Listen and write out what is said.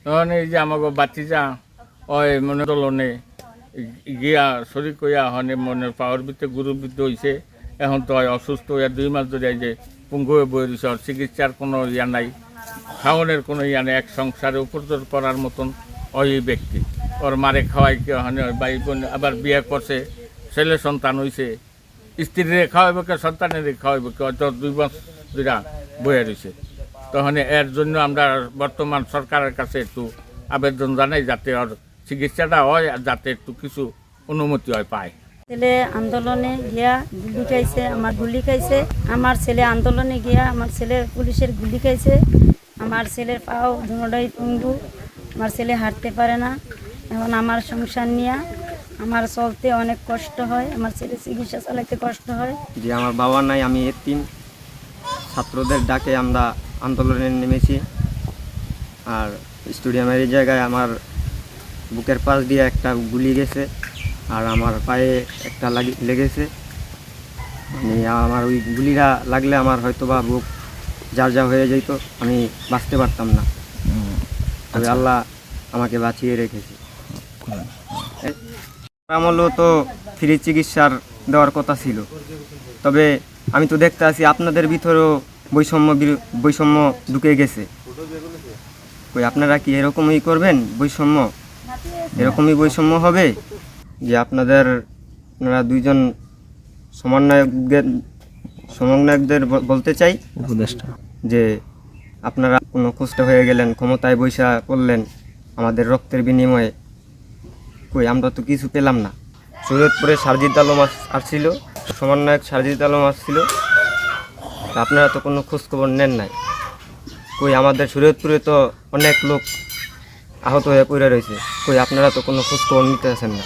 তখন এই যে আমাকে বাচ্চিজা ওই মনে দলনে গিয়া শরীর কইয়া হনে মনের পাওয়ার ভিতরে গুরুবিদ্ধ হয়েছে। এখন তো অসুস্থ হইয়া 2 মাস ধরে এই যে পঙ্গু হয়ে বয়ে দিছে। ওর চিকিৎসার কোনো ইয়া নাই, খাওয়ানোর কোনো ইয়া নেই। এক সংসারে উপার্জন করার মতন ওই ব্যক্তি। ওর মারে খাওয়াই কেউ হনে, ভাই বোন আবার বিয়ে করছে, ছেলে সন্তান হয়েছে, স্ত্রীরে খাওয়াইব কে, সন্তানের খাওয়াইব কে, হয়তো 2 মাস ধরে বয়ে রয়েছে। তখন এর জন্য আমরা বর্তমান সরকারের কাছে একটু আবেদন জানাই যাতে ওর চিকিৎসাটা হয় আর যাতে একটু কিছু অনুমতি হয় পায়। ছেলে আন্দোলনে গিয়া গুলি খাইছে, আমার গুলি খাইছে। আমার ছেলে আন্দোলনে গিয়া আমার ছেলের পুলিশের গুলি খাইছে। আমার ছেলের পাও দুটোই পঙ্গু, আমার ছেলে হাঁটতে পারে না। এখন আমার সংসার নিয়ে আমার চলতে অনেক কষ্ট হয়, আমার ছেলে চিকিৎসা চালাইতে কষ্ট হয়। যে আমার বাবা নাই, আমি এতিম। ছাত্রদের ডাকে আমরা আন্দোলনে নেমেছি। আর স্টেডিয়ামের এই জায়গায় আমার বুকের পাশ দিয়ে একটা গুলি গেছে, আর আমার পায়ে একটা লেগেছে। মানে আমার ওই গুলিটা লাগলে আমার হয়তো বা বুক যা হয়ে যেত, আমি বাঁচতে পারতাম না। তবে আল্লাহ আমাকে বাঁচিয়ে রেখেছে। আমলও তো ফ্রি চিকিৎসার দেওয়ার কথা ছিল, তবে আমি তো দেখতে আছি আপনাদের ভিতরেও বৈষম্য ঢুকে গেছে। কই আপনারা কি এরকমই করবেন? এরকমই বৈষম্য হবে যে আপনারা দুইজন সমন্বয়কদের বলতে চাই উপদেষ্টা যে আপনারা কোনো কষ্ট হয়ে গেলেন, ক্ষমতায় বৈশা করলেন আমাদের রক্তের বিনিময়ে। কই আমরা তো কিছু পেলাম না। শরীয়তপুরে সারজিদ আলম আসছিল, সমন্বয়ক সারজিদ আলম আসছিল, আপনারা তো কোনো খোঁজখবর নেন নাই। কই আমাদের শরীয়তপুরে তো অনেক লোক আহত হয়ে পড়ে রয়েছে, কই আপনারা তো কোনো খোঁজখবর নিতে আসেন না।